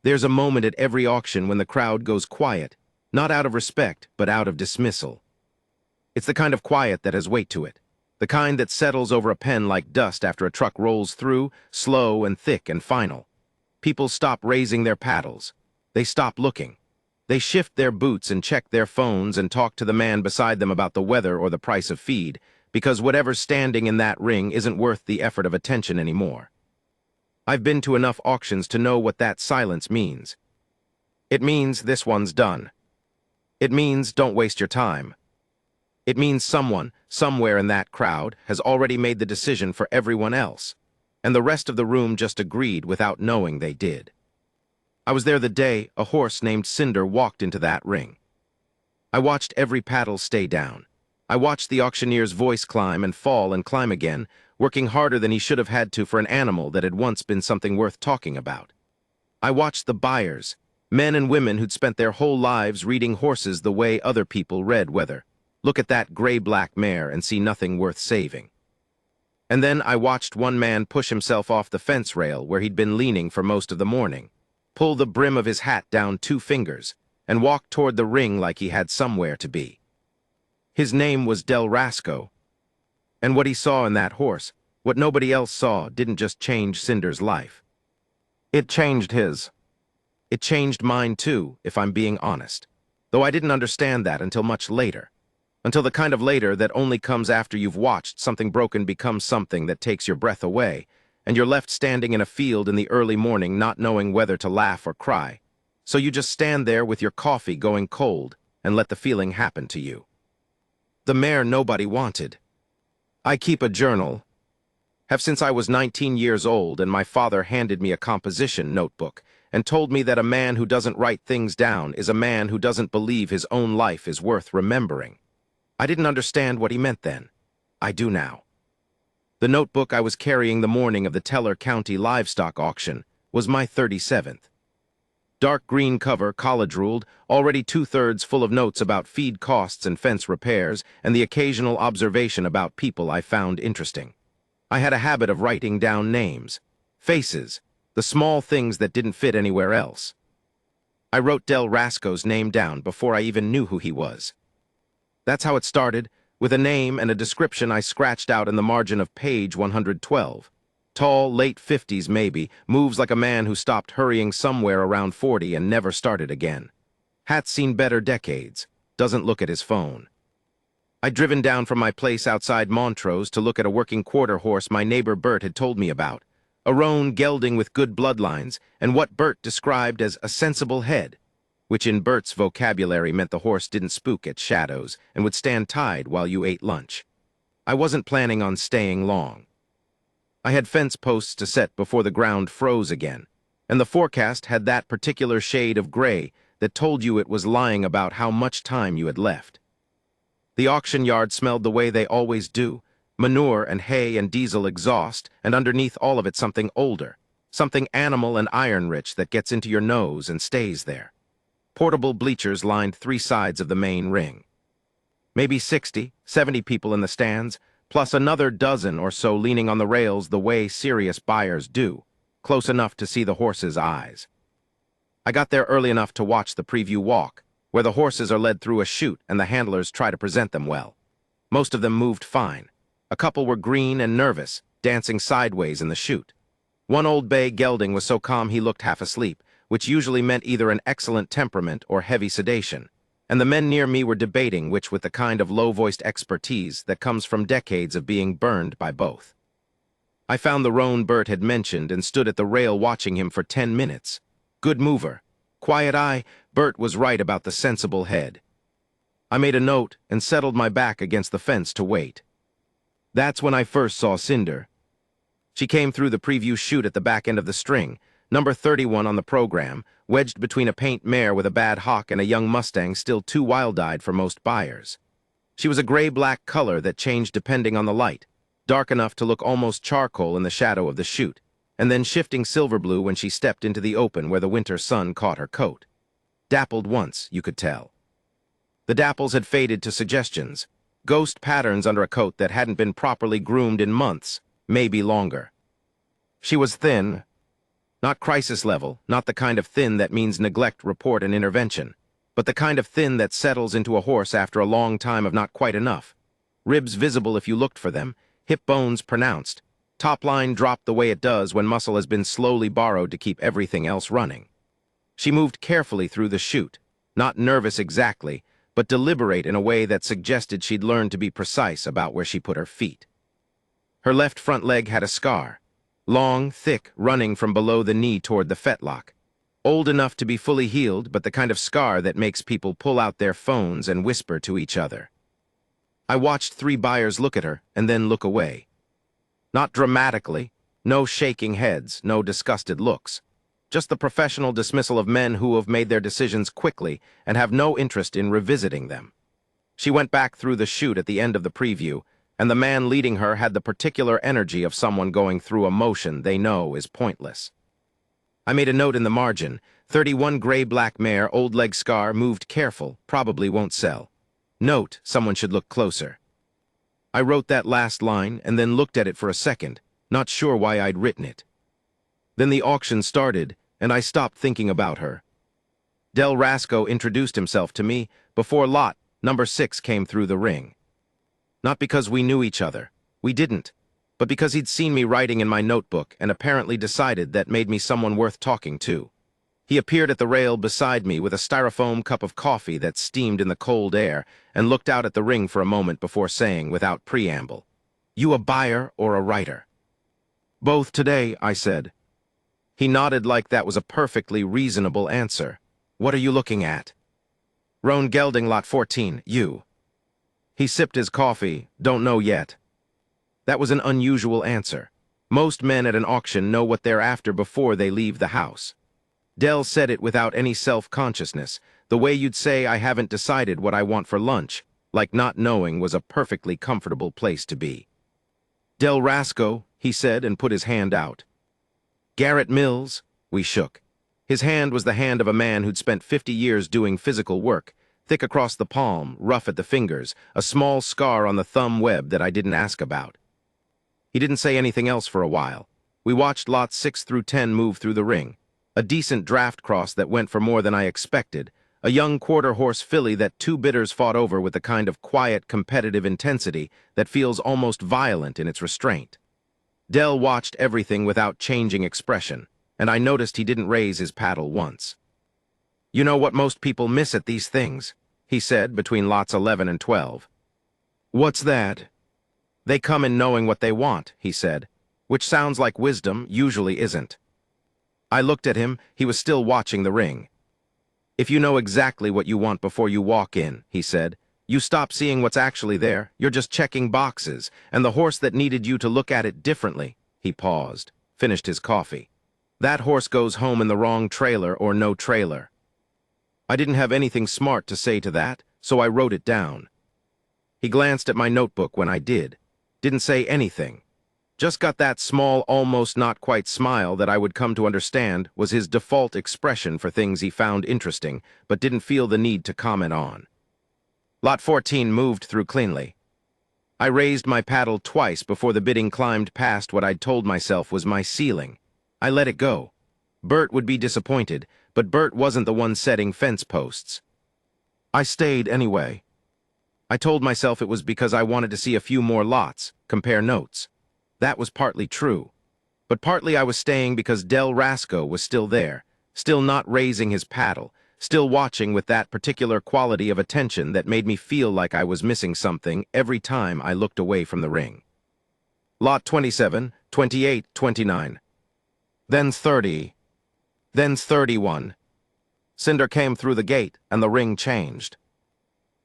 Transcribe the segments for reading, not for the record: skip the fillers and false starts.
There's a moment at every auction when the crowd goes quiet, not out of respect, but out of dismissal. It's the kind of quiet that has weight to it, the kind that settles over a pen like dust after a truck rolls through, slow and thick and final. People stop raising their paddles. They stop looking. They shift their boots and check their phones and talk to the man beside them about the weather or the price of feed, because whatever's standing in that ring isn't worth the effort of attention anymore. I've been to enough auctions to know what that silence means. It means this one's done. It means don't waste your time. It means someone, somewhere in that crowd, has already made the decision for everyone else, and the rest of the room just agreed without knowing they did. I was there the day a horse named Cinder walked into that ring. I watched every paddle stay down. I watched the auctioneer's voice climb and fall and climb again, working harder than he should have had to for an animal that had once been something worth talking about. I watched the buyers, men and women who'd spent their whole lives reading horses the way other people read weather. Look at that gray-black mare and see nothing worth saving. And then I watched one man push himself off the fence rail where he'd been leaning for most of the morning, pull the brim of his hat down 2 fingers, and walk toward the ring like he had somewhere to be. His name was Dell Rasco, and what he saw in that horse, what nobody else saw, didn't just change Cinder's life. It changed his. It changed mine too, if I'm being honest, though I didn't understand that until much later. Until the kind of later that only comes after you've watched something broken become something that takes your breath away, and you're left standing in a field in the early morning not knowing whether to laugh or cry. So you just stand there with your coffee going cold and let the feeling happen to you. The mare nobody wanted. I keep a journal. Have since I was 19 years old, and my father handed me a composition notebook and told me that a man who doesn't write things down is a man who doesn't believe his own life is worth remembering. I didn't understand what he meant then. I do now. The notebook I was carrying the morning of the Teller County livestock auction was my 37th. Dark green cover, college-ruled, already 2/3 full of notes about feed costs and fence repairs, and the occasional observation about people I found interesting. I had a habit of writing down names, faces, the small things that didn't fit anywhere else. I wrote Dell Rasco's name down before I even knew who he was. That's how it started, with a name and a description I scratched out in the margin of page 112. Tall, late 50s maybe, moves like a man who stopped hurrying somewhere around 40 and never started again. Hat's seen better decades, doesn't look at his phone. I'd driven down from my place outside Montrose to look at a working quarter horse my neighbor Bert had told me about, a roan gelding with good bloodlines, and what Bert described as a sensible head, which in Bert's vocabulary meant the horse didn't spook at shadows and would stand tied while you ate lunch. I wasn't planning on staying long. I had fence posts to set before the ground froze again, and the forecast had that particular shade of gray that told you it was lying about how much time you had left. The auction yard smelled the way they always do, manure and hay and diesel exhaust, and underneath all of it something older, something animal and iron-rich that gets into your nose and stays there. Portable bleachers lined 3 sides of the main ring. Maybe 60, 70 people in the stands, plus another dozen or so leaning on the rails the way serious buyers do, close enough to see the horses' eyes. I got there early enough to watch the preview walk, where the horses are led through a chute and the handlers try to present them well. Most of them moved fine. A couple were green and nervous, dancing sideways in the chute. One old bay gelding was so calm he looked half asleep, which usually meant either an excellent temperament or heavy sedation, and the men near me were debating which with the kind of low-voiced expertise that comes from decades of being burned by both. I found the roan Bert had mentioned and stood at the rail watching him for 10 minutes. Good mover. Quiet eye, Bert was right about the sensible head. I made a note and settled my back against the fence to wait. That's when I first saw Cinder. She came through the preview chute at the back end of the string, number 31 on the program, wedged between a paint mare with a bad hock and a young Mustang still too wild-eyed for most buyers. She was a gray-black color that changed depending on the light, dark enough to look almost charcoal in the shadow of the chute, and then shifting silver blue when she stepped into the open where the winter sun caught her coat. Dappled once, you could tell. The dapples had faded to suggestions, ghost patterns under a coat that hadn't been properly groomed in months, maybe longer. She was thin, Not crisis level, not the kind of thin that means neglect, report, and intervention, but the kind of thin that settles into a horse after a long time of not quite enough. Ribs visible if you looked for them, hip bones pronounced, top line dropped the way it does when muscle has been slowly borrowed to keep everything else running. She moved carefully through the chute, not nervous exactly, but deliberate in a way that suggested she'd learned to be precise about where she put her feet. Her left front leg had a scar, long, thick, running from below the knee toward the fetlock. Old enough to be fully healed, but the kind of scar that makes people pull out their phones and whisper to each other. I watched 3 buyers look at her and then look away. Not dramatically, no shaking heads, no disgusted looks. Just the professional dismissal of men who have made their decisions quickly and have no interest in revisiting them. She went back through the chute at the end of the preview, and the man leading her had the particular energy of someone going through a motion they know is pointless. I made a note in the margin, 31 gray-black mare, old leg scar, moved careful, probably won't sell. Note, someone should look closer. I wrote that last line and then looked at it for a second, not sure why I'd written it. Then the auction started, and I stopped thinking about her. Dell Rasco introduced himself to me before lot number 6 came through the ring. Not because we knew each other. We didn't. But because he'd seen me writing in my notebook and apparently decided that made me someone worth talking to. He appeared at the rail beside me with a styrofoam cup of coffee that steamed in the cold air and looked out at the ring for a moment before saying, without preamble, "You a buyer or a writer?" "Both today," I said. He nodded like that was a perfectly reasonable answer. "What are you looking at?" "Roan Gelding, lot 14, you." He sipped his coffee, "Don't know yet." That was an unusual answer. Most men at an auction know what they're after before they leave the house. Dell said it without any self-consciousness, the way you'd say I haven't decided what I want for lunch, like not knowing was a perfectly comfortable place to be. "Dell Rasco," he said and put his hand out. "Garrett Mills," we shook. His hand was the hand of a man who'd spent 50 years doing physical work, thick across the palm, rough at the fingers, a small scar on the thumb web that I didn't ask about. He didn't say anything else for a while. We watched lots 6 through 10 move through the ring. A decent draft cross that went for more than I expected, a young quarter-horse filly that 2 bidders fought over with the kind of quiet, competitive intensity that feels almost violent in its restraint. Dell watched everything without changing expression, and I noticed he didn't raise his paddle once. "You know what most people miss at these things," he said between lots 11 and 12. "What's that?" "They come in knowing what they want," he said, which sounds like wisdom, usually isn't. I looked at him, he was still watching the ring. "If you know exactly what you want before you walk in," he said, "you stop seeing what's actually there, you're just checking boxes, and the horse that needed you to look at it differently," he paused, finished his coffee. "That horse goes home in the wrong trailer or no trailer." I didn't have anything smart to say to that, so I wrote it down. He glanced at my notebook when I did. Didn't say anything. Just got that small, almost not quite smile that I would come to understand was his default expression for things he found interesting, but didn't feel the need to comment on. Lot 14 moved through cleanly. I raised my paddle twice before the bidding climbed past what I'd told myself was my ceiling. I let it go. Bert would be disappointed, but Bert wasn't the one setting fence posts. I stayed anyway. I told myself it was because I wanted to see a few more lots, compare notes. That was partly true. But partly I was staying because Dell Rasco was still there, still not raising his paddle, still watching with that particular quality of attention that made me feel like I was missing something every time I looked away from the ring. Lot 27, 28, 29. Then 30. Then 31. Cinder came through the gate, and the ring changed.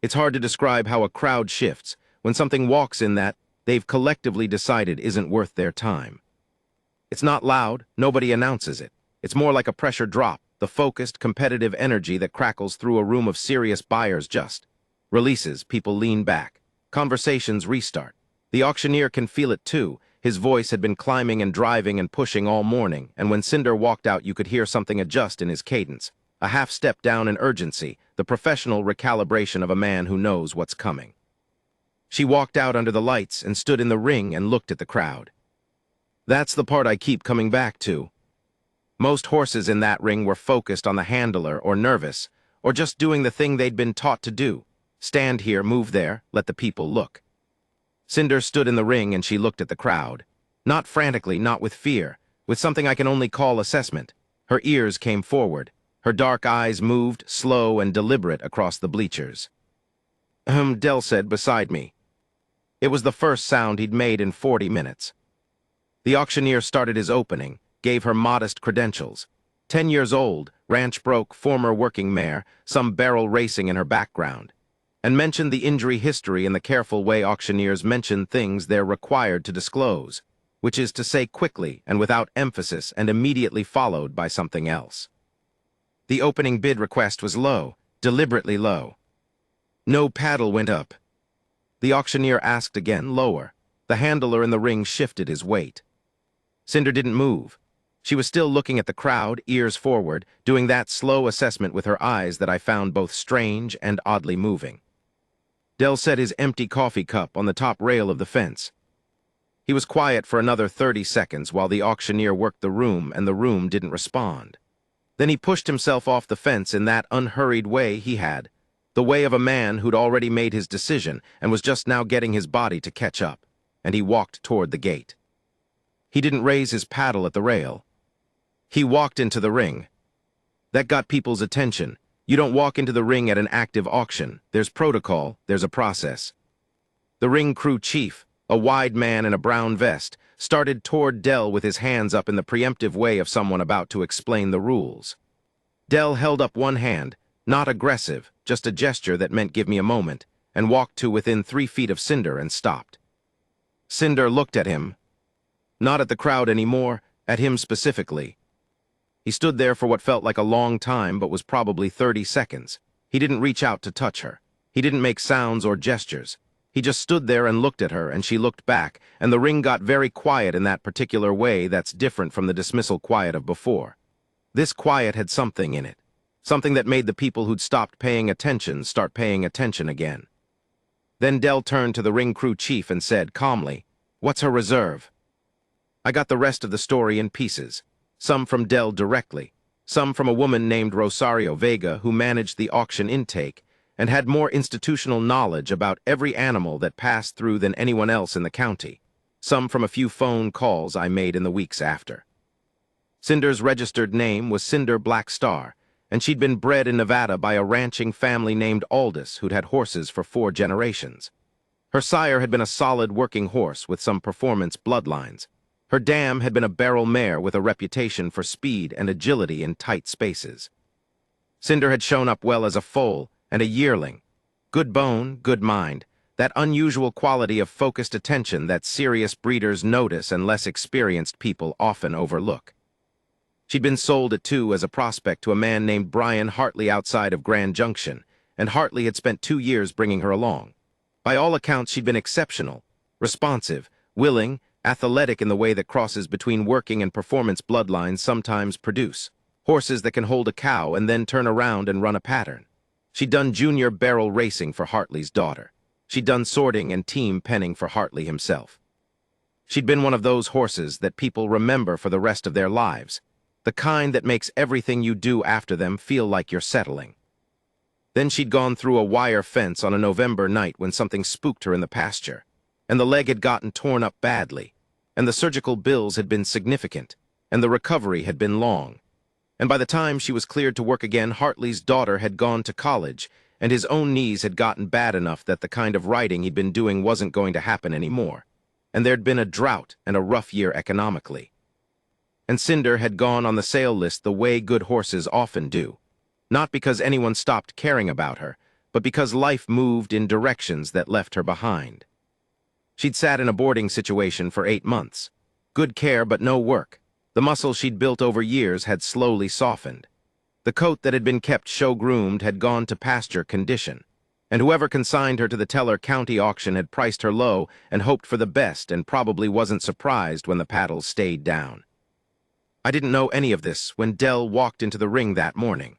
It's hard to describe how a crowd shifts when something walks in that they've collectively decided isn't worth their time. It's not loud, nobody announces it. It's more like a pressure drop, the focused, competitive energy that crackles through a room of serious buyers just. Releases, people lean back. Conversations restart. The auctioneer can feel it too. His voice had been climbing and driving and pushing all morning, and when Cinder walked out you could hear something adjust in his cadence. A half step down in urgency, the professional recalibration of a man who knows what's coming. She walked out under the lights and stood in the ring and looked at the crowd. That's the part I keep coming back to. Most horses in that ring were focused on the handler or nervous, or just doing the thing they'd been taught to do. Stand here, move there, let the people look. Cinder stood in the ring and she looked at the crowd. Not frantically, not with fear, with something I can only call assessment. Her ears came forward. Her dark eyes moved, slow and deliberate, across the bleachers. Dell said beside me. It was the first sound he'd made in 40 minutes. The auctioneer started his opening, gave her modest credentials. 10 years old, ranch broke, former working mare, some barrel racing in her background, and mentioned the injury history in the careful way auctioneers mention things they're required to disclose, which is to say quickly and without emphasis and immediately followed by something else. The opening bid request was low, deliberately low. No paddle went up. The auctioneer asked again, lower. The handler in the ring shifted his weight. Cinder didn't move. She was still looking at the crowd, ears forward, doing that slow assessment with her eyes that I found both strange and oddly moving. Dell set his empty coffee cup on the top rail of the fence. He was quiet for another 30 seconds while the auctioneer worked the room and the room didn't respond. Then he pushed himself off the fence in that unhurried way he had, the way of a man who'd already made his decision and was just now getting his body to catch up, and he walked toward the gate. He didn't raise his paddle at the rail. He walked into the ring. That got people's attention. You don't walk into the ring at an active auction. There's protocol, there's a process. The ring crew chief, a wide man in a brown vest, started toward Dell with his hands up in the preemptive way of someone about to explain the rules. Dell held up one hand, not aggressive, just a gesture that meant give me a moment, and walked to within 3 feet of Cinder and stopped. Cinder looked at him. Not at the crowd anymore, at him specifically. He stood there for what felt like a long time but was probably 30 seconds. He didn't reach out to touch her. He didn't make sounds or gestures. He just stood there and looked at her, and she looked back, and the ring got very quiet in that particular way that's different from the dismissal quiet of before. This quiet had something in it. Something that made the people who'd stopped paying attention start paying attention again. Then Dell turned to the ring crew chief and said calmly, "What's her reserve?" I got the rest of the story in pieces. Some from Dell directly, some from a woman named Rosario Vega who managed the auction intake and had more institutional knowledge about every animal that passed through than anyone else in the county, some from a few phone calls I made in the weeks after. Cinder's registered name was Cinder Black Star, and she'd been bred in Nevada by a ranching family named Aldous who'd had horses for 4 generations. Her sire had been a solid working horse with some performance bloodlines. Her dam had been a barrel mare with a reputation for speed and agility in tight spaces. Cinder had shown up well as a foal and a yearling. Good bone, good mind, that unusual quality of focused attention that serious breeders notice and less experienced people often overlook. She'd been sold at 2 as a prospect to a man named Brian Hartley outside of Grand Junction, and Hartley had spent 2 years bringing her along. By all accounts, she'd been exceptional, responsive, willing, athletic in the way that crosses between working and performance bloodlines sometimes produce. Horses that can hold a cow and then turn around and run a pattern. She'd done junior barrel racing for Hartley's daughter. She'd done sorting and team penning for Hartley himself. She'd been one of those horses that people remember for the rest of their lives, the kind that makes everything you do after them feel like you're settling. Then she'd gone through a wire fence on a November night when something spooked her in the pasture, and the leg had gotten torn up badly, and the surgical bills had been significant, and the recovery had been long. And by the time she was cleared to work again, Hartley's daughter had gone to college, and his own knees had gotten bad enough that the kind of riding he'd been doing wasn't going to happen anymore, and there'd been a drought and a rough year economically. And Cinder had gone on the sale list the way good horses often do, not because anyone stopped caring about her, but because life moved in directions that left her behind. She'd sat in a boarding situation for 8 months. Good care but no work. The muscle she'd built over years had slowly softened. The coat that had been kept show-groomed had gone to pasture condition, and whoever consigned her to the Teller County auction had priced her low and hoped for the best and probably wasn't surprised when the paddles stayed down. I didn't know any of this when Dell walked into the ring that morning.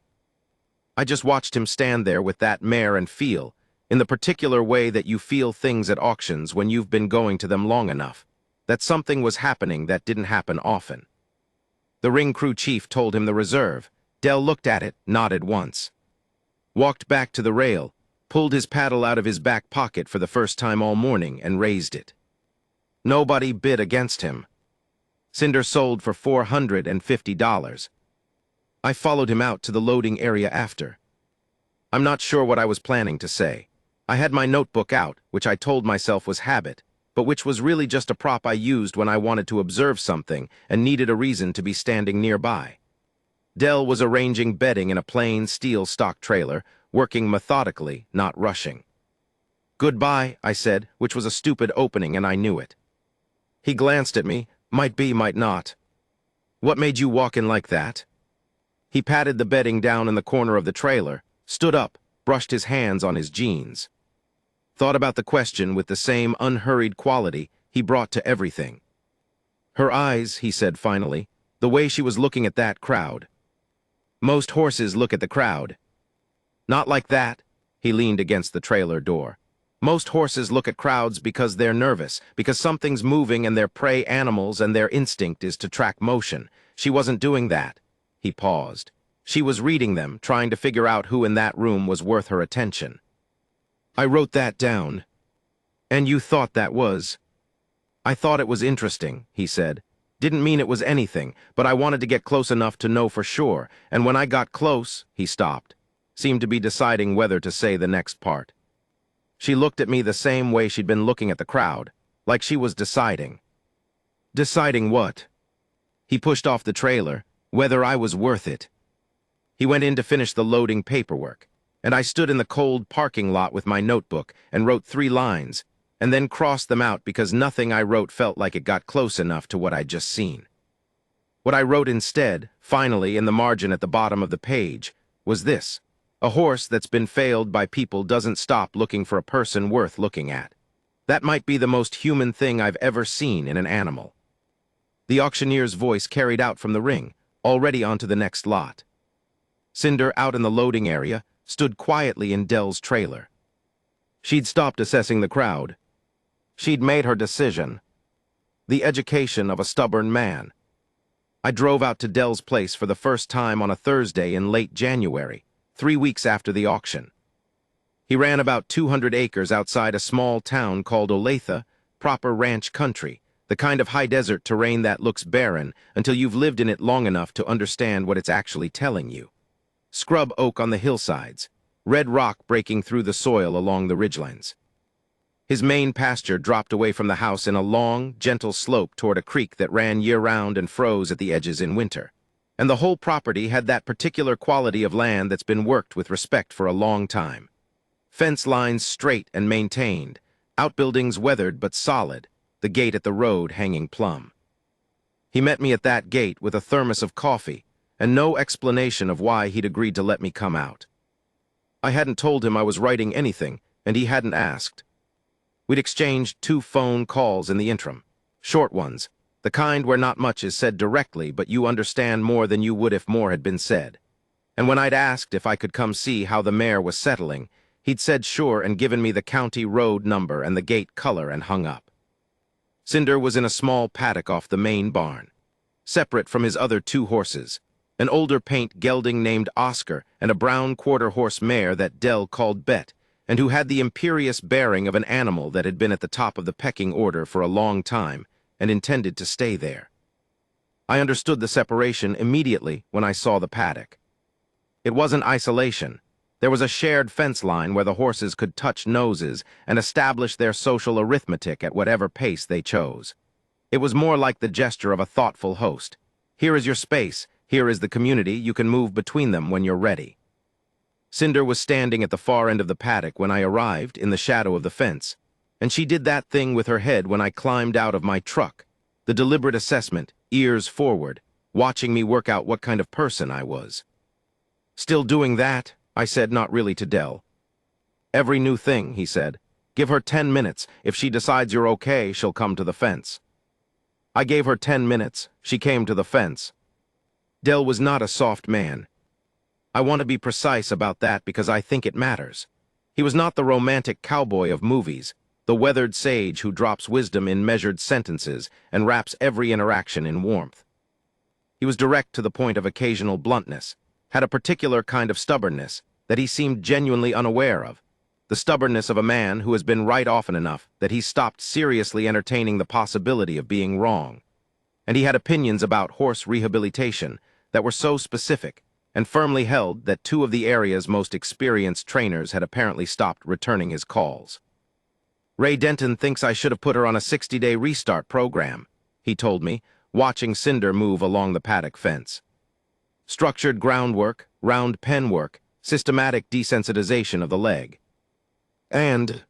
I just watched him stand there with that mare and feel, in the particular way that you feel things at auctions when you've been going to them long enough, that something was happening that didn't happen often. The ring crew chief told him the reserve. Dell looked at it, nodded once. Walked back to the rail, pulled his paddle out of his back pocket for the first time all morning and raised it. Nobody bid against him. Cinder sold for $450. I followed him out to the loading area after. I'm not sure what I was planning to say. I had my notebook out, which I told myself was habit, but which was really just a prop I used when I wanted to observe something and needed a reason to be standing nearby. Dell was arranging bedding in a plain steel stock trailer, working methodically, not rushing. "Goodbye," I said, which was a stupid opening and I knew it. He glanced at me, might be, might not. "What made you walk in like that?" He patted the bedding down in the corner of the trailer, stood up, brushed his hands on his jeans. Thought about the question with the same unhurried quality he brought to everything. "Her eyes," he said finally, "the way she was looking at that crowd. Most horses look at the crowd. Not like that." He leaned against the trailer door. "Most horses look at crowds because they're nervous, because something's moving and they're prey animals and their instinct is to track motion. She wasn't doing that." He paused. She was reading them, trying to figure out who in that room was worth her attention. I wrote that down. "And you thought that was?" "I thought it was interesting," he said. "Didn't mean it was anything, but I wanted to get close enough to know for sure, and when I got close," he stopped, seemed to be deciding whether to say the next part. She looked at me the same way she'd been looking at the crowd, like she was deciding. "Deciding what?" He pushed off the trailer, whether I was worth it. He went in to finish the loading paperwork, and I stood in the cold parking lot with my notebook and wrote 3 lines, and then crossed them out because nothing I wrote felt like it got close enough to what I'd just seen. What I wrote instead, finally in the margin at the bottom of the page, was this: "A horse that's been failed by people doesn't stop looking for a person worth looking at." That might be the most human thing I've ever seen in an animal. The auctioneer's voice carried out from the ring, already onto the next lot. Cinder, out in the loading area, stood quietly in Dell's trailer. She'd stopped assessing the crowd. She'd made her decision. The education of a stubborn man. I drove out to Dell's place for the first time on a Thursday in late January, 3 weeks after the auction. He ran about 200 acres outside a small town called Olathe, proper ranch country, the kind of high desert terrain that looks barren until you've lived in it long enough to understand what it's actually telling you. Scrub oak on the hillsides, red rock breaking through the soil along the ridgelands. His main pasture dropped away from the house in a long, gentle slope toward a creek that ran year-round and froze at the edges in winter. And the whole property had that particular quality of land that's been worked with respect for a long time. Fence lines straight and maintained, outbuildings weathered but solid, the gate at the road hanging plumb. He met me at that gate with a thermos of coffee and no explanation of why he'd agreed to let me come out. I hadn't told him I was writing anything, and he hadn't asked. We'd exchanged 2 phone calls in the interim, short ones, the kind where not much is said directly, but you understand more than you would if more had been said. And when I'd asked if I could come see how the mare was settling, he'd said sure and given me the county road number and the gate color and hung up. Cinder was in a small paddock off the main barn, separate from his other 2 horses, an older paint gelding named Oscar and a brown quarter-horse mare that Dell called Bet, and who had the imperious bearing of an animal that had been at the top of the pecking order for a long time and intended to stay there. I understood the separation immediately when I saw the paddock. It wasn't isolation. There was a shared fence line where the horses could touch noses and establish their social arithmetic at whatever pace they chose. It was more like the gesture of a thoughtful host. Here is your space, here is the community, you can move between them when you're ready. Cinder was standing at the far end of the paddock when I arrived in the shadow of the fence, and she did that thing with her head when I climbed out of my truck, the deliberate assessment, ears forward, watching me work out what kind of person I was. "Still doing that?" I said, not really to Dell. "Every new thing," he said. "Give her 10 minutes. If she decides you're okay, she'll come to the fence." I gave her 10 minutes. She came to the fence. Dell was not a soft man. I want to be precise about that because I think it matters. He was not the romantic cowboy of movies, the weathered sage who drops wisdom in measured sentences and wraps every interaction in warmth. He was direct to the point of occasional bluntness, had a particular kind of stubbornness that he seemed genuinely unaware of, the stubbornness of a man who has been right often enough that he stopped seriously entertaining the possibility of being wrong. And he had opinions about horse rehabilitation that were so specific and firmly held that two of the area's most experienced trainers had apparently stopped returning his calls. Ray Denton thinks I should have put her on a 60-day restart program, he told me, watching Cinder move along the paddock fence. Structured groundwork, round pen work, systematic desensitization of the leg. And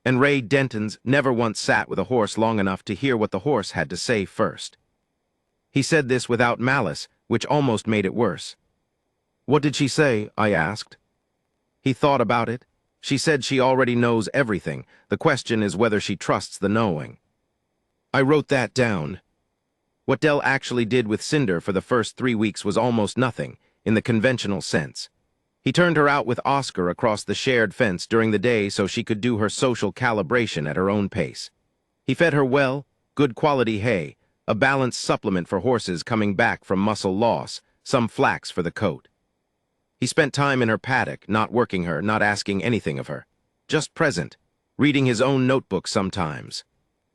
Ray Denton's never once sat with a horse long enough to hear what the horse had to say first. He said this without malice, which almost made it worse. "What did she say?" I asked. He thought about it. She said she already knows everything. The question is whether she trusts the knowing. I wrote that down. What Dell actually did with Cinder for the first 3 weeks was almost nothing, in the conventional sense. He turned her out with Oscar across the shared fence during the day so she could do her social calibration at her own pace. He fed her well, good quality hay, a balanced supplement for horses coming back from muscle loss, some flax for the coat. He spent time in her paddock, not working her, not asking anything of her. Just present, reading his own notebook sometimes.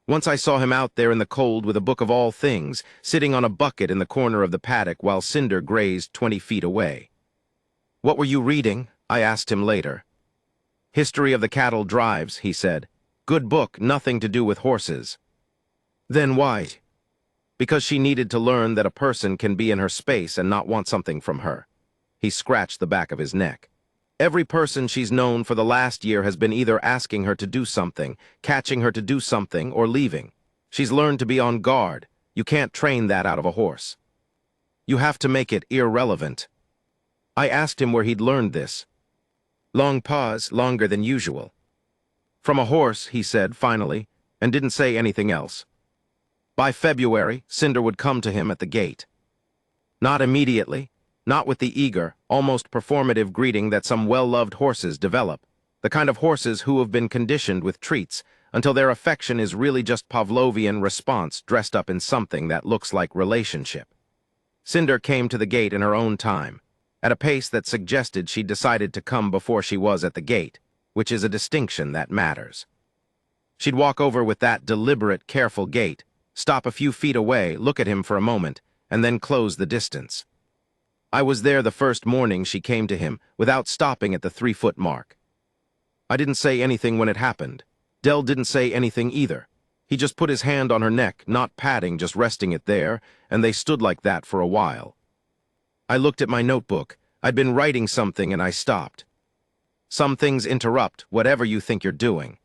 Once I saw him out there in the cold with a book of all things, sitting on a bucket in the corner of the paddock while Cinder grazed 20 feet away. "What were you reading?" I asked him later. "History of the Cattle Drives," he said. "Good book, nothing to do with horses." "Then why?" "Because she needed to learn that a person can be in her space and not want something from her." He scratched the back of his neck. "Every person she's known for the last year has been either asking her to do something, catching her to do something, or leaving. She's learned to be on guard. You can't train that out of a horse. You have to make it irrelevant." I asked him where he'd learned this. Long pause, longer than usual. "From a horse," he said, finally, and didn't say anything else. By February, Cinder would come to him at the gate. Not immediately, not with the eager, almost performative greeting that some well-loved horses develop, the kind of horses who have been conditioned with treats until their affection is really just Pavlovian response dressed up in something that looks like relationship. Cinder came to the gate in her own time, at a pace that suggested she'd decided to come before she was at the gate, which is a distinction that matters. She'd walk over with that deliberate, careful gait, stop a few feet away, look at him for a moment, and then close the distance. I was there the first morning she came to him, without stopping at the 3-foot mark. I didn't say anything when it happened. Dell didn't say anything either. He just put his hand on her neck, not patting, just resting it there, and they stood like that for a while. I looked at my notebook. I'd been writing something and I stopped. Some things interrupt whatever you think you're doing.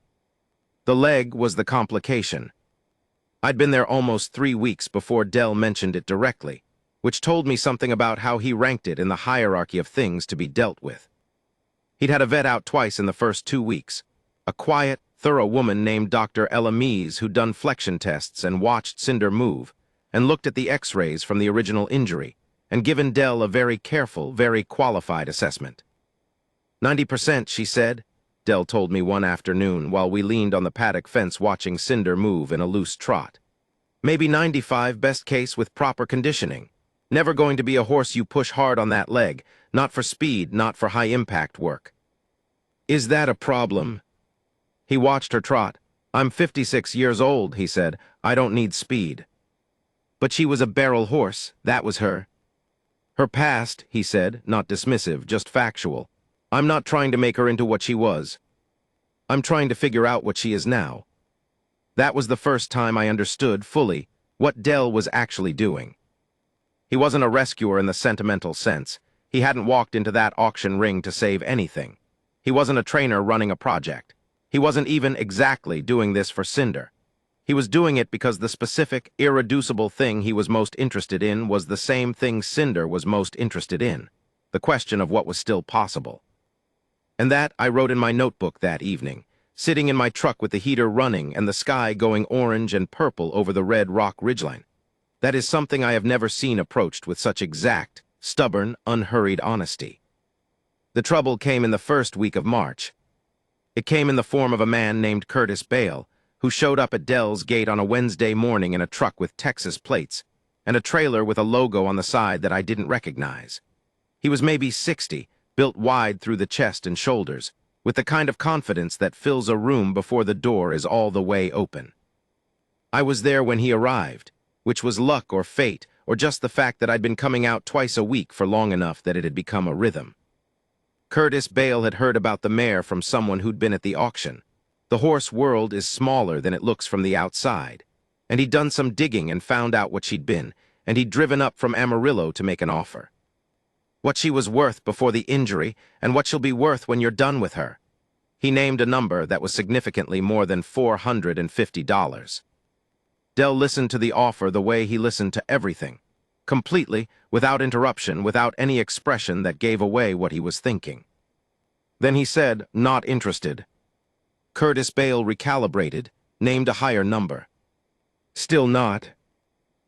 The leg was the complication. I'd been there almost 3 weeks before Dell mentioned it directly, which told me something about how he ranked it in the hierarchy of things to be dealt with. He'd had a vet out twice in the first 2 weeks, a quiet, thorough woman named Dr. Ella Mees who'd done flexion tests and watched Cinder move, and looked at the x-rays from the original injury, and given Dell a very careful, very qualified assessment. 90%, she said, Dell told me one afternoon while we leaned on the paddock fence watching Cinder move in a loose trot. Maybe 95, best case with proper conditioning. Never going to be a horse you push hard on that leg, not for speed, not for high-impact work. Is that a problem? He watched her trot. I'm 56 years old, he said. I don't need speed. But she was a barrel horse, that was her. Her past, he said, not dismissive, just factual. I'm not trying to make her into what she was. I'm trying to figure out what she is now. That was the first time I understood fully what Dell was actually doing. He wasn't a rescuer in the sentimental sense. He hadn't walked into that auction ring to save anything. He wasn't a trainer running a project. He wasn't even exactly doing this for Cinder. He was doing it because the specific, irreducible thing he was most interested in was the same thing Cinder was most interested in, the question of what was still possible. And that I wrote in my notebook that evening, sitting in my truck with the heater running and the sky going orange and purple over the red rock ridgeline. That is something I have never seen approached with such exact, stubborn, unhurried honesty. The trouble came in the first week of March. It came in the form of a man named Curtis Bale, who showed up at Dell's gate on a Wednesday morning in a truck with Texas plates. and a trailer with a logo on the side that I didn't recognize. He was maybe 60, built wide through the chest and shoulders, with the kind of confidence that fills a room before the door is all the way open. I was there when he arrived, which was luck or fate, or just the fact that I'd been coming out twice a week for long enough that it had become a rhythm. Curtis Bale had heard about the mare from someone who'd been at the auction. The horse world is smaller than it looks from the outside, and he'd done some digging and found out what she'd been, and he'd driven up from Amarillo to make an offer. What she was worth before the injury, and what she'll be worth when you're done with her. He named a number that was significantly more than $450. Dell listened to the offer the way he listened to everything, completely, without interruption, without any expression that gave away what he was thinking. Then he said, "Not interested." Curtis Bale recalibrated, named a higher number. "Still not."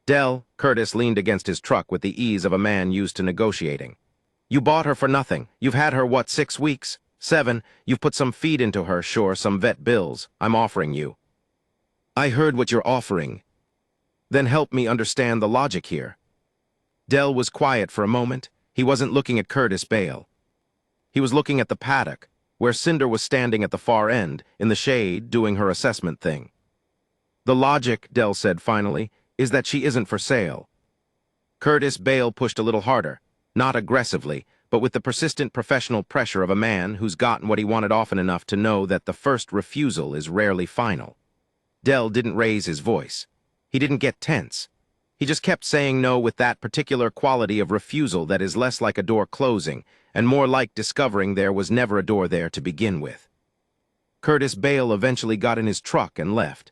"Dell," Curtis leaned against his truck with the ease of a man used to negotiating. "You bought her for nothing. You've had her, what, 6 weeks? 7? You've put some feed into her, sure, some vet bills. I'm offering you." "I heard what you're offering." "Then help me understand the logic here." Dell was quiet for a moment. He wasn't looking at Curtis Bale. He was looking at the paddock, where Cinder was standing at the far end, in the shade, doing her assessment thing. "The logic," Dell said finally, "is that she isn't for sale." Curtis Bale pushed a little harder, not aggressively, but with the persistent professional pressure of a man who's gotten what he wanted often enough to know that the first refusal is rarely final. Dell didn't raise his voice. He didn't get tense. He just kept saying no with that particular quality of refusal that is less like a door closing and more like discovering there was never a door there to begin with. Curtis Bale eventually got in his truck and left.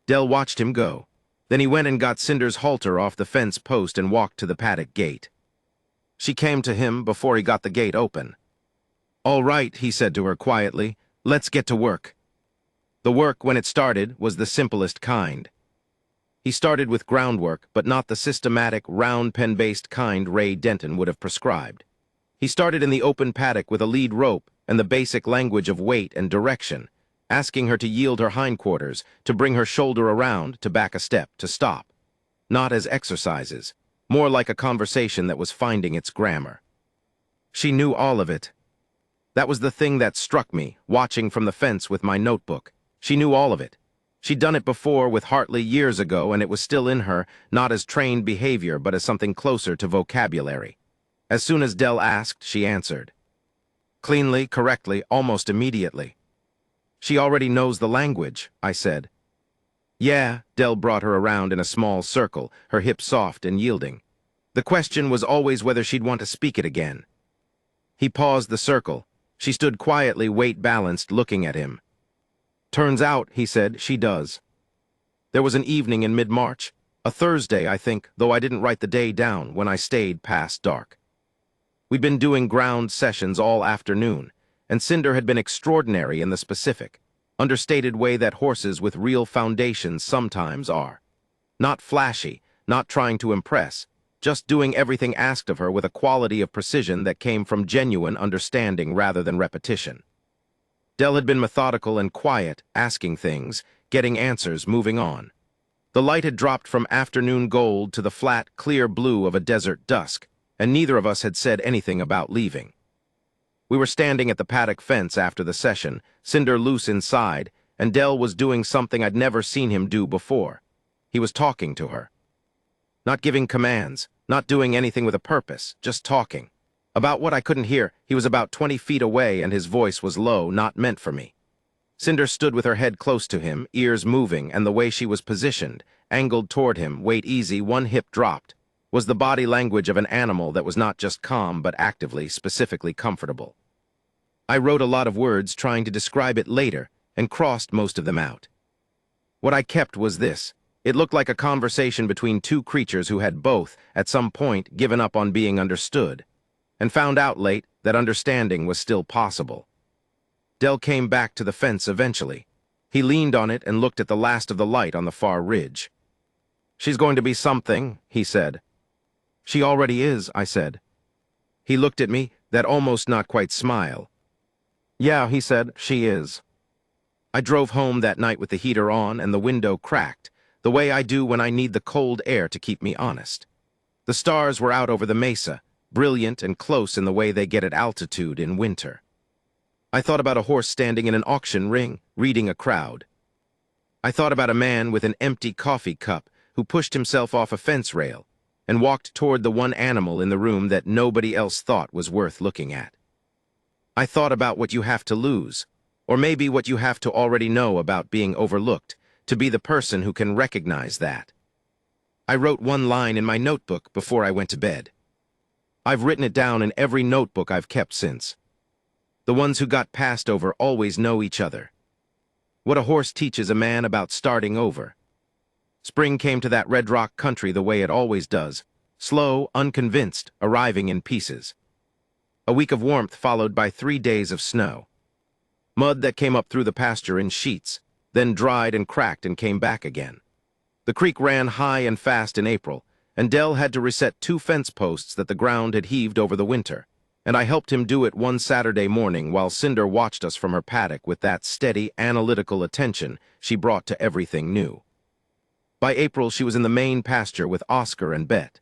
Dell watched him go. Then he went and got Cinder's halter off the fence post and walked to the paddock gate. She came to him before he got the gate open. "All right," he said to her quietly, "let's get to work." The work, when it started, was the simplest kind. He started with groundwork, but not the systematic, round pen-based kind Ray Denton would have prescribed. He started in the open paddock with a lead rope and the basic language of weight and direction, asking her to yield her hindquarters, to bring her shoulder around, to back a step, to stop. Not as exercises, more like a conversation that was finding its grammar. She knew all of it. That was the thing that struck me, watching from the fence with my notebook. She knew all of it. She'd done it before with Hartley years ago, and it was still in her, not as trained behavior, but as something closer to vocabulary. As soon as Dell asked, she answered. Cleanly, correctly, almost immediately. "She already knows the language," I said. "Yeah," Dell brought her around in a small circle, her hips soft and yielding. "The question was always whether she'd want to speak it again." He paused the circle. She stood quietly, weight-balanced, looking at him. "Turns out," he said, "she does." There was an evening in mid-March, a Thursday, I think, though I didn't write the day down, when I stayed past dark. We'd been doing ground sessions all afternoon, and Cinder had been extraordinary in the specific, understated way that horses with real foundations sometimes are. Not flashy, not trying to impress, just doing everything asked of her with a quality of precision that came from genuine understanding rather than repetition. Dell had been methodical and quiet, asking things, getting answers, moving on. The light had dropped from afternoon gold to the flat, clear blue of a desert dusk, and neither of us had said anything about leaving. We were standing at the paddock fence after the session, Cinder loose inside, and Dell was doing something I'd never seen him do before. He was talking to her. Not giving commands, not doing anything with a purpose, just talking. About what I couldn't hear, he was about 20 feet away and his voice was low, not meant for me. Cinder stood with her head close to him, ears moving, and the way she was positioned, angled toward him, weight easy, one hip dropped, was the body language of an animal that was not just calm but actively, specifically comfortable. I wrote a lot of words trying to describe it later and crossed most of them out. What I kept was this. It looked like a conversation between two creatures who had both, at some point, given up on being understood, and found out late that understanding was still possible. Dell came back to the fence eventually. He leaned on it and looked at the last of the light on the far ridge. "She's going to be something," he said. "She already is," I said. He looked at me, that almost not quite smile. "Yeah," he said, "she is." I drove home that night with the heater on and the window cracked, the way I do when I need the cold air to keep me honest. The stars were out over the mesa, brilliant and close in the way they get at altitude in winter. I thought about a horse standing in an auction ring, reading a crowd. I thought about a man with an empty coffee cup who pushed himself off a fence rail and walked toward the one animal in the room that nobody else thought was worth looking at. I thought about what you have to lose, or maybe what you have to already know about being overlooked, to be the person who can recognize that. I wrote one line in my notebook before I went to bed. I've written it down in every notebook I've kept since. The ones who got passed over always know each other. What a horse teaches a man about starting over. Spring came to that red rock country the way it always does, slow, unconvinced, arriving in pieces. A week of warmth followed by 3 days of snow. Mud that came up through the pasture in sheets, then dried and cracked and came back again. The creek ran high and fast in April, and Dell had to reset 2 fence posts that the ground had heaved over the winter, and I helped him do it one Saturday morning while Cinder watched us from her paddock with that steady, analytical attention she brought to everything new. By April, she was in the main pasture with Oscar and Bet.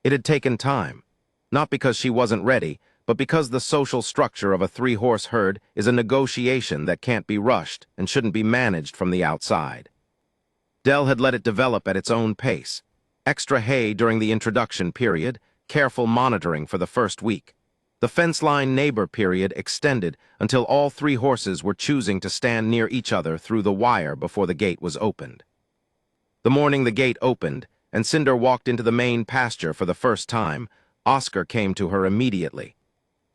It had taken time, not because she wasn't ready, but because the social structure of a 3-horse herd is a negotiation that can't be rushed and shouldn't be managed from the outside. Dell had let it develop at its own pace. Extra hay during the introduction period, careful monitoring for the first week. The fence line neighbor period extended until all 3 horses were choosing to stand near each other through the wire before the gate was opened. The morning the gate opened and Cinder walked into the main pasture for the first time, Oscar came to her immediately.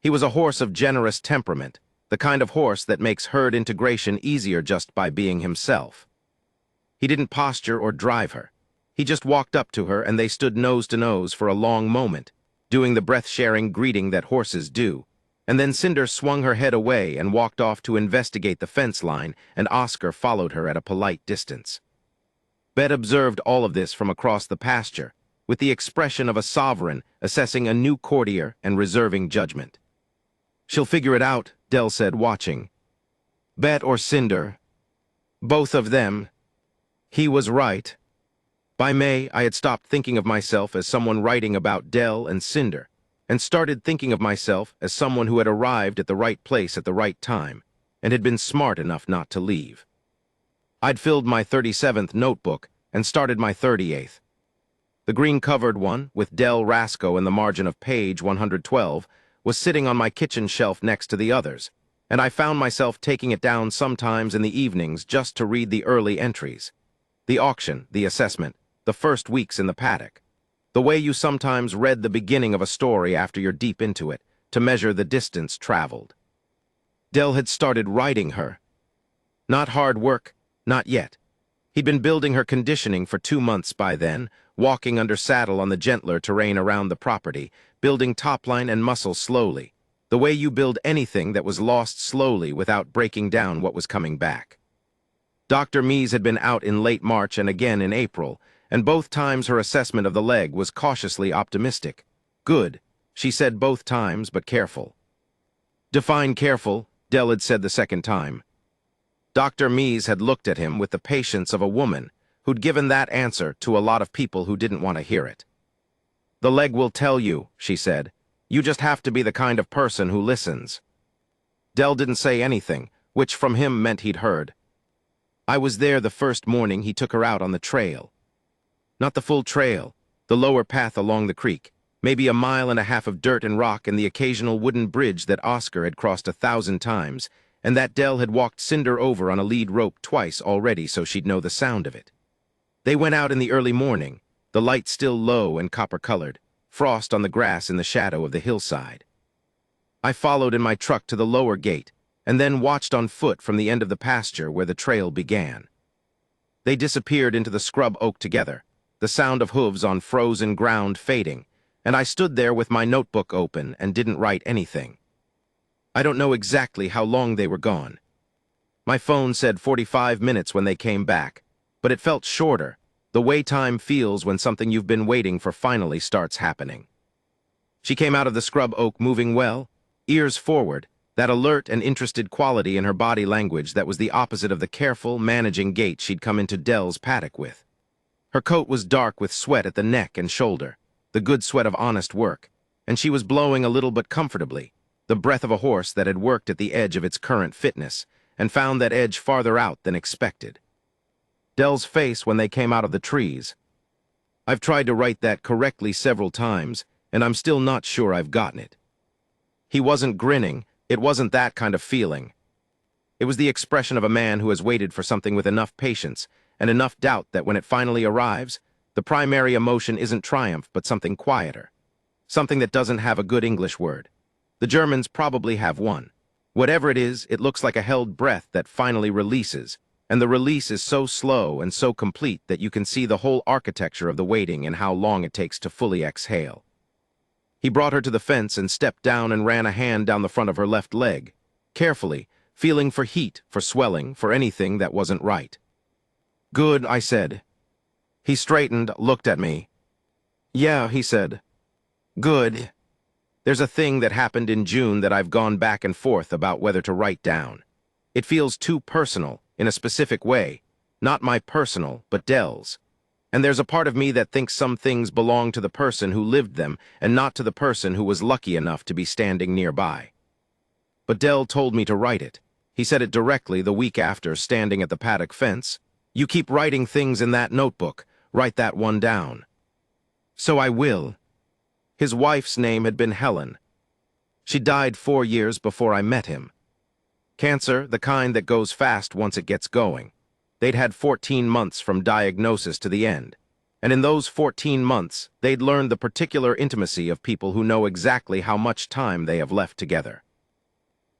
He was a horse of generous temperament, the kind of horse that makes herd integration easier just by being himself. He didn't posture or drive her. He just walked up to her and they stood nose to nose for a long moment, doing the breath-sharing greeting that horses do, and then Cinder swung her head away and walked off to investigate the fence line, and Oscar followed her at a polite distance. Bet observed all of this from across the pasture, with the expression of a sovereign assessing a new courtier and reserving judgment. "She'll figure it out," Dell said, watching. "Bet or Cinder. Both of them." He was right. By May, I had stopped thinking of myself as someone writing about Dell and Cinder, and started thinking of myself as someone who had arrived at the right place at the right time, and had been smart enough not to leave. I'd filled my 37th notebook and started my 38th. The green-covered one, with Dell Rasco in the margin of page 112, was sitting on my kitchen shelf next to the others, and I found myself taking it down sometimes in the evenings just to read the early entries. The auction, the assessment, the first weeks in the paddock. The way you sometimes read the beginning of a story after you're deep into it, to measure the distance traveled. Dell had started riding her. Not hard work, not yet. He'd been building her conditioning for 2 months by then, walking under saddle on the gentler terrain around the property, building topline and muscle slowly, the way you build anything that was lost slowly without breaking down what was coming back. Dr. Mies had been out in late March and again in April, and both times her assessment of the leg was cautiously optimistic. Good, she said both times, but careful. Define careful, Dell had said the second time. Dr. Mies had looked at him with the patience of a woman who'd given that answer to a lot of people who didn't want to hear it. The leg will tell you, she said. You just have to be the kind of person who listens. Dell didn't say anything, which from him meant he'd heard. I was there the first morning he took her out on the trail. Not the full trail, the lower path along the creek, maybe a mile and a half of dirt and rock and the occasional wooden bridge that Oscar had crossed 1,000 times, and that Dell had walked Cinder over on a lead rope twice already so she'd know the sound of it. They went out in the early morning, the light still low and copper-colored, frost on the grass in the shadow of the hillside. I followed in my truck to the lower gate, and then watched on foot from the end of the pasture where the trail began. They disappeared into the scrub oak together, the sound of hooves on frozen ground fading, and I stood there with my notebook open and didn't write anything. I don't know exactly how long they were gone. My phone said 45 minutes when they came back, but it felt shorter, the way time feels when something you've been waiting for finally starts happening. She came out of the scrub oak moving well, ears forward, that alert and interested quality in her body language that was the opposite of the careful, managing gait she'd come into Dell's paddock with. Her coat was dark with sweat at the neck and shoulder, the good sweat of honest work, and she was blowing a little but comfortably, the breath of a horse that had worked at the edge of its current fitness and found that edge farther out than expected. Dell's face when they came out of the trees. I've tried to write that correctly several times, and I'm still not sure I've gotten it. He wasn't grinning. It wasn't that kind of feeling. It was the expression of a man who has waited for something with enough patience and enough doubt that when it finally arrives, the primary emotion isn't triumph but something quieter. Something that doesn't have a good English word. The Germans probably have one. Whatever it is, it looks like a held breath that finally releases, and the release is so slow and so complete that you can see the whole architecture of the waiting and how long it takes to fully exhale. He brought her to the fence and stepped down and ran a hand down the front of her left leg, carefully, feeling for heat, for swelling, for anything that wasn't right. "Good," I said. He straightened, looked at me. "Yeah," he said. "Good. There's a thing that happened in June that I've gone back and forth about whether to write down. It feels too personal, in a specific way. Not my personal, but Dell's. And there's a part of me that thinks some things belong to the person who lived them and not to the person who was lucky enough to be standing nearby. But Dell told me to write it. He said it directly the week after, standing at the paddock fence. "You keep writing things in that notebook. Write that one down." So I will. His wife's name had been Helen. She died 4 years before I met him. Cancer, the kind that goes fast once it gets going. They'd had 14 months from diagnosis to the end. And in those 14 months, they'd learned the particular intimacy of people who know exactly how much time they have left together.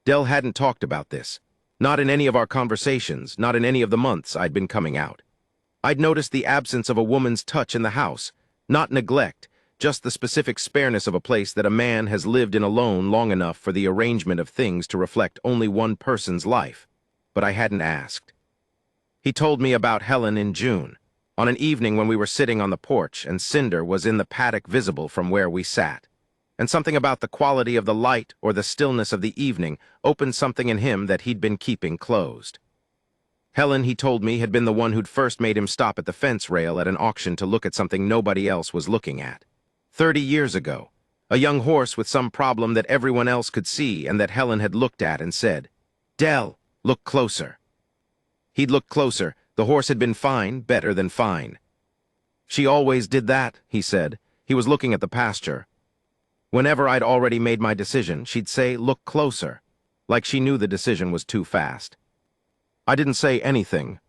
Dell hadn't talked about this. Not in any of our conversations, not in any of the months I'd been coming out. I'd noticed the absence of a woman's touch in the house, not neglect, just the specific spareness of a place that a man has lived in alone long enough for the arrangement of things to reflect only one person's life. But I hadn't asked. He told me about Helen in June, on an evening when we were sitting on the porch and Cinder was in the paddock visible from where we sat. And something about the quality of the light or the stillness of the evening opened something in him that he'd been keeping closed. Helen, he told me, had been the one who'd first made him stop at the fence rail at an auction to look at something nobody else was looking at. 30 years ago, a young horse with some problem that everyone else could see and that Helen had looked at and said, "Dell, look closer." He'd looked closer. The horse had been fine, better than fine. "She always did that," he said. He was looking at the pasture. Whenever I'd already made my decision, she'd say, "Look closer," like she knew the decision was too fast. I didn't say anything.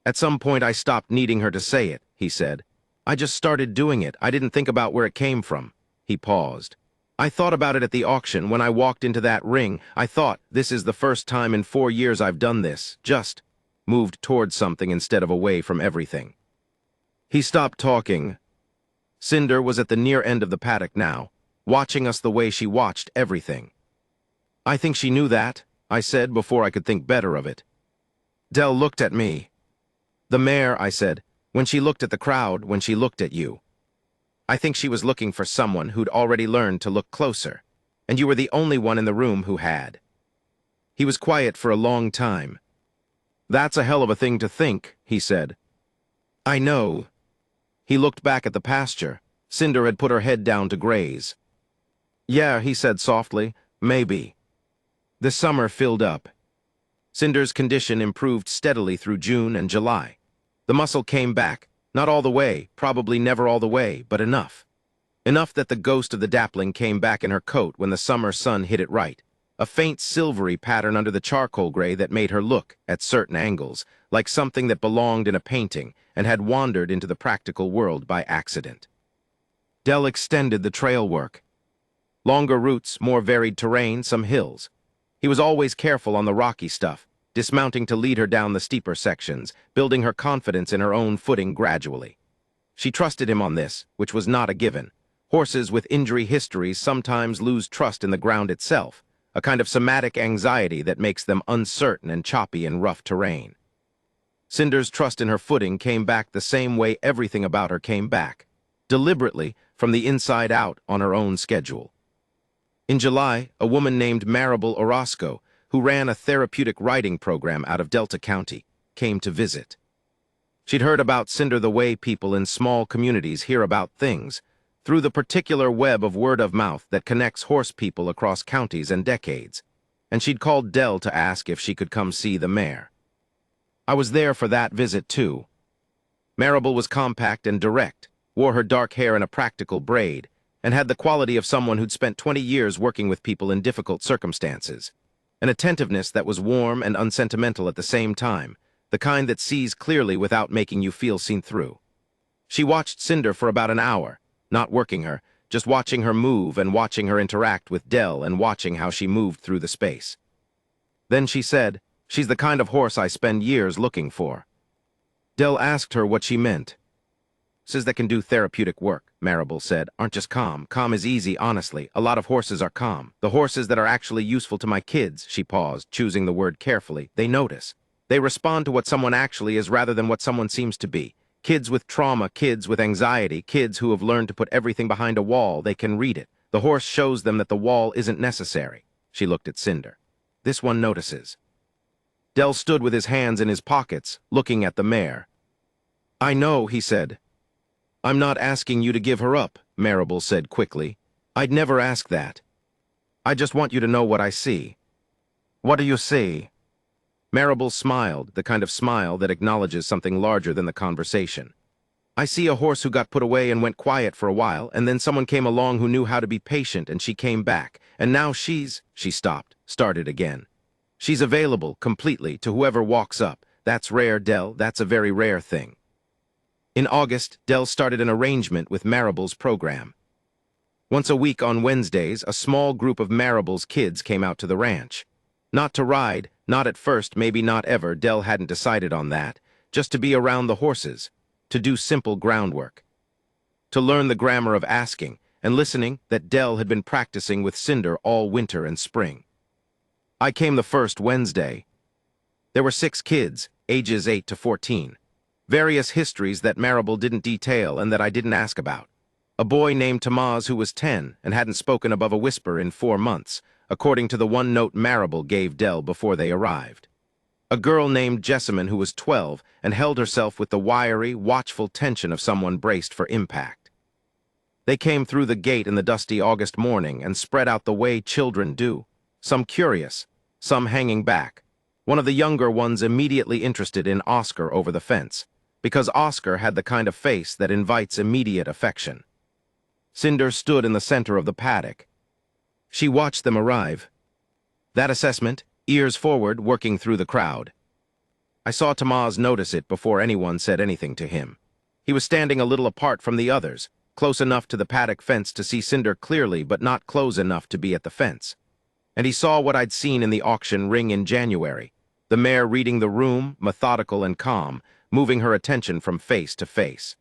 At some point I stopped needing her to say it, he said. I just started doing it. I didn't think about where it came from. He paused. I thought about it at the auction when I walked into that ring. I thought, this is the first time in 4 years I've done this. Just moved towards something instead of away from everything. He stopped talking. Cinder was at the near end of the paddock now, watching us the way she watched everything. I think she knew that, I said before I could think better of it. Dell looked at me. The mare, I said, when she looked at the crowd, when she looked at you. I think she was looking for someone who'd already learned to look closer, and you were the only one in the room who had. He was quiet for a long time. That's a hell of a thing to think, he said. I know. He looked back at the pasture. Cinder had put her head down to graze. Yeah, he said softly, maybe. The summer filled up. Cinder's condition improved steadily through June and July. The muscle came back, not all the way, probably never all the way, but enough. Enough that the ghost of the dappling came back in her coat when the summer sun hit it right, a faint silvery pattern under the charcoal gray that made her look, at certain angles, like something that belonged in a painting and had wandered into the practical world by accident. Dell extended the trail work. Longer routes, more varied terrain, some hills. He was always careful on the rocky stuff, dismounting to lead her down the steeper sections, building her confidence in her own footing gradually. She trusted him on this, which was not a given. Horses with injury histories sometimes lose trust in the ground itself, a kind of somatic anxiety that makes them uncertain and choppy in rough terrain. Cinder's trust in her footing came back the same way everything about her came back, deliberately, from the inside out on her own schedule. In July, a woman named Mare Rasco, who ran a therapeutic writing program out of Delta County, came to visit. She'd heard about Cinder the way people in small communities hear about things, through the particular web of word of mouth that connects horse people across counties and decades, and she'd called Dell to ask if she could come see the mare. I was there for that visit, too. Marable was compact and direct, wore her dark hair in a practical braid, and had the quality of someone who'd spent 20 years working with people in difficult circumstances. An attentiveness that was warm and unsentimental at the same time, the kind that sees clearly without making you feel seen through. She watched Cinder for about an hour, not working her, just watching her move and watching her interact with Dell and watching how she moved through the space. Then she said, "She's the kind of horse I spend years looking for." Dell asked her what she meant. "Horses that can do therapeutic work," Marable said, "aren't just calm. Calm is easy, honestly. A lot of horses are calm. The horses that are actually useful to my kids," she paused, choosing the word carefully, "they notice. They respond to what someone actually is rather than what someone seems to be. Kids with trauma, kids with anxiety, kids who have learned to put everything behind a wall, they can read it. The horse shows them that the wall isn't necessary." She looked at Cinder. "This one notices." Dell stood with his hands in his pockets, looking at the mare. "I know," he said. "I'm not asking you to give her up," Marable said quickly. "I'd never ask that. I just want you to know what I see." "What do you see?" Marable smiled, the kind of smile that acknowledges something larger than the conversation. "I see a horse who got put away and went quiet for a while, and then someone came along who knew how to be patient, and she came back. And now she's—" She stopped, started again. "She's available, completely, to whoever walks up. That's rare, Dell. That's a very rare thing." In August, Dell started an arrangement with Marable's program. Once a week on Wednesdays, a small group of Marable's kids came out to the ranch. Not to ride, not at first, maybe not ever, Dell hadn't decided on that, just to be around the horses, to do simple groundwork. To learn the grammar of asking and listening that Dell had been practicing with Cinder all winter and spring. I came the first Wednesday. There were 6 kids, ages 8 to 14. Various histories that Marable didn't detail and that I didn't ask about. A boy named Tamaz who was 10 and hadn't spoken above a whisper in 4 months, according to the one note Marable gave Dell before they arrived. A girl named Jessamine who was 12 and held herself with the wiry, watchful tension of someone braced for impact. They came through the gate in the dusty August morning and spread out the way children do, some curious, some hanging back. One of the younger ones immediately interested in Oscar over the fence, because Oscar had the kind of face that invites immediate affection. Cinder stood in the center of the paddock. She watched them arrive. That assessment, ears forward, working through the crowd. I saw Tamaz notice it before anyone said anything to him. He was standing a little apart from the others, close enough to the paddock fence to see Cinder clearly, but not close enough to be at the fence. And he saw what I'd seen in the auction ring in January, the mare reading the room, methodical and calm, moving her attention from face to face.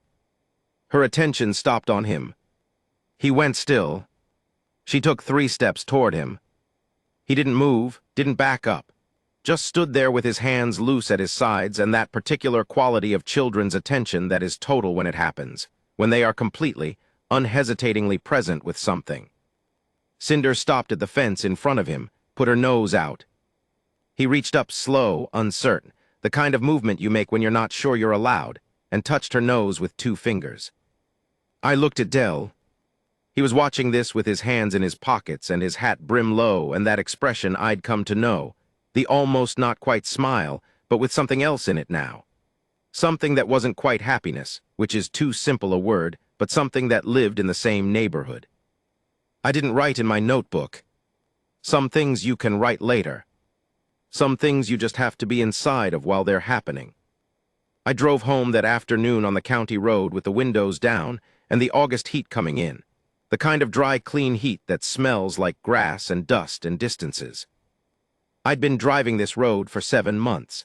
Her attention stopped on him. He went still. She took 3 steps toward him. He didn't move, didn't back up, just stood there with his hands loose at his sides and that particular quality of children's attention that is total when it happens, when they are completely, unhesitatingly present with something. Cinder stopped at the fence in front of him, put her nose out. He reached up slow, uncertain, the kind of movement you make when you're not sure you're allowed, and touched her nose with 2 fingers. I looked at Dell. He was watching this with his hands in his pockets and his hat brim low and that expression I'd come to know, the almost not quite smile, but with something else in it now. Something that wasn't quite happiness, which is too simple a word, but something that lived in the same neighborhood. I didn't write in my notebook. Some things you can write later. Some things you just have to be inside of while they're happening. I drove home that afternoon on the county road with the windows down and the August heat coming in. The kind of dry, clean heat that smells like grass and dust and distances. I'd been driving this road for 7 months.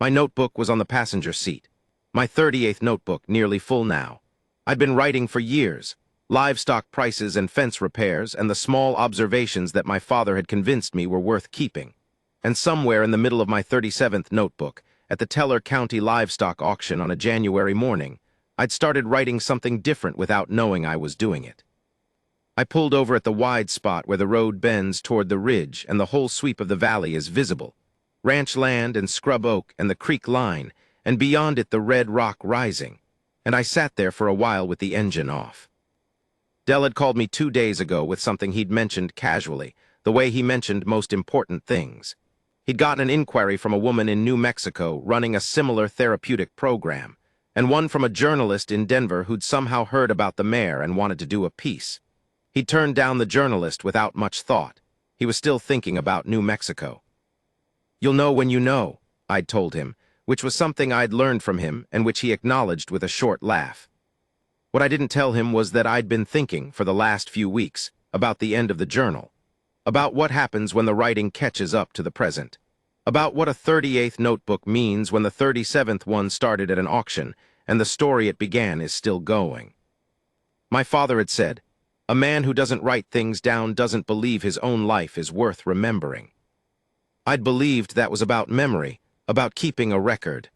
My notebook was on the passenger seat. My 38th notebook, nearly full now. I'd been writing for years. Livestock prices and fence repairs and the small observations that my father had convinced me were worth keeping. And somewhere in the middle of my 37th notebook, at the Teller County livestock auction on a January morning, I'd started writing something different without knowing I was doing it. I pulled over at the wide spot where the road bends toward the ridge and the whole sweep of the valley is visible. Ranch land and scrub oak and the creek line, and beyond it the red rock rising, and I sat there for a while with the engine off. Dell had called me 2 days ago with something he'd mentioned casually, the way he mentioned most important things. He'd gotten an inquiry from a woman in New Mexico running a similar therapeutic program, and one from a journalist in Denver who'd somehow heard about the Mare and wanted to do a piece. He turned down the journalist without much thought. He was still thinking about New Mexico. "You'll know when you know," I'd told him, which was something I'd learned from him and which he acknowledged with a short laugh. What I didn't tell him was that I'd been thinking for the last few weeks about the end of the journal, about what happens when the writing catches up to the present, about what a 38th notebook means when the 37th one started at an auction and the story it began is still going. My father had said, "A man who doesn't write things down doesn't believe his own life is worth remembering." I'd believed that was about memory, about keeping a record.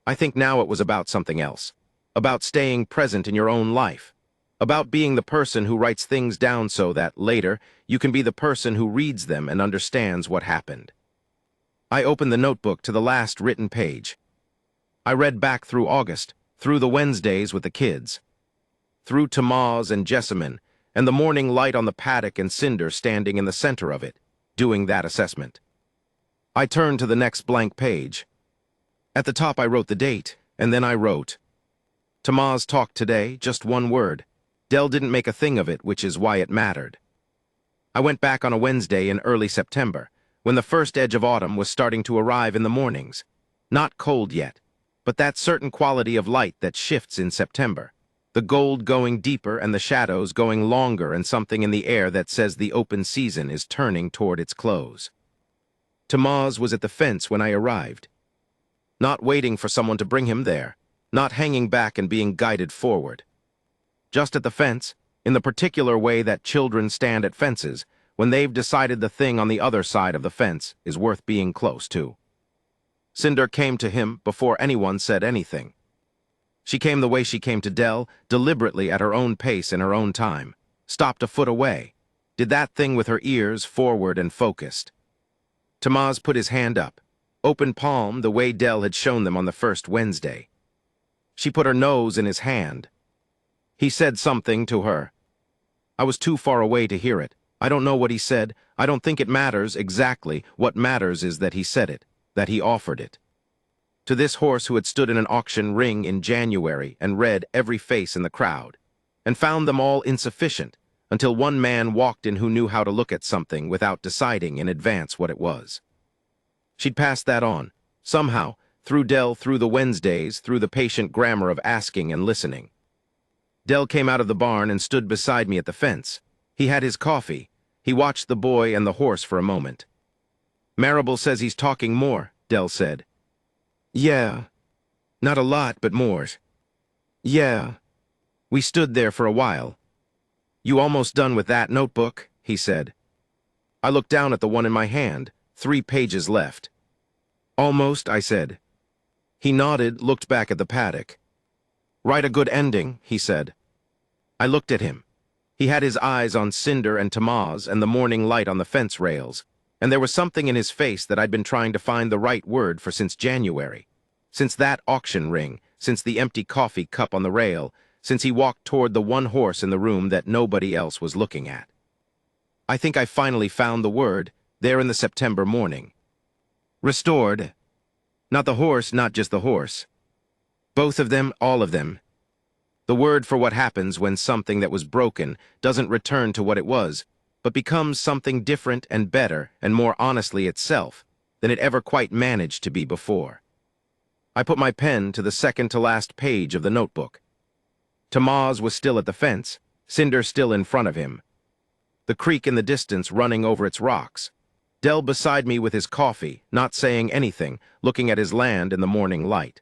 I think now it was about something else, about staying present in your own life, about being the person who writes things down so that, later, you can be the person who reads them and understands what happened. I opened the notebook to the last written page. I read back through August, through the Wednesdays with the kids, through Tamaz and Jessamine, and the morning light on the paddock and Cinder standing in the center of it, doing that assessment. I turned to the next blank page. At the top I wrote the date, and then I wrote, "Tamaz talked today, just one word. Dell didn't make a thing of it, which is why it mattered." I went back on a Wednesday in early September, when the first edge of autumn was starting to arrive in the mornings. Not cold yet, but that certain quality of light that shifts in September. The gold going deeper and the shadows going longer, and something in the air that says the open season is turning toward its close. Tamaz was at the fence when I arrived. Not waiting for someone to bring him there, not hanging back and being guided forward. Just at the fence, in the particular way that children stand at fences, when they've decided the thing on the other side of the fence is worth being close to. Cinder came to him before anyone said anything. She came the way she came to Dell, deliberately at her own pace in her own time, stopped a foot away, did that thing with her ears forward and focused. Tamaz put his hand up, open palm the way Dell had shown them on the first Wednesday. She put her nose in his hand. He said something to her. I was too far away to hear it. I don't know what he said. I don't think it matters exactly. What matters is that he said it, that he offered it. To this horse who had stood in an auction ring in January and read every face in the crowd, and found them all insufficient, until one man walked in who knew how to look at something without deciding in advance what it was. She'd passed that on, somehow, through Dell, through the Wednesdays, through the patient grammar of asking and listening. Dell came out of the barn and stood beside me at the fence. He had his coffee. He watched the boy and the horse for a moment. "Marable says he's talking more," Dell said. "Yeah. Not a lot, but more." "Yeah." We stood there for a while. "You almost done with that notebook?" he said. I looked down at the one in my hand, 3 pages left. "Almost," I said. He nodded, looked back at the paddock. "Write a good ending," he said. I looked at him. He had his eyes on Cinder and Tamaz and the morning light on the fence rails, and there was something in his face that I'd been trying to find the right word for since January, since that auction ring, since the empty coffee cup on the rail, since he walked toward the one horse in the room that nobody else was looking at. I think I finally found the word, there in the September morning. Restored. Not the horse, not just the horse. Both of them, all of them. The word for what happens when something that was broken doesn't return to what it was, but becomes something different and better and more honestly itself than it ever quite managed to be before. I put my pen to the second to last page of the notebook. Tamaz was still at the fence, Cinder still in front of him. The creek in the distance running over its rocks. Dell beside me with his coffee, not saying anything, looking at his land in the morning light.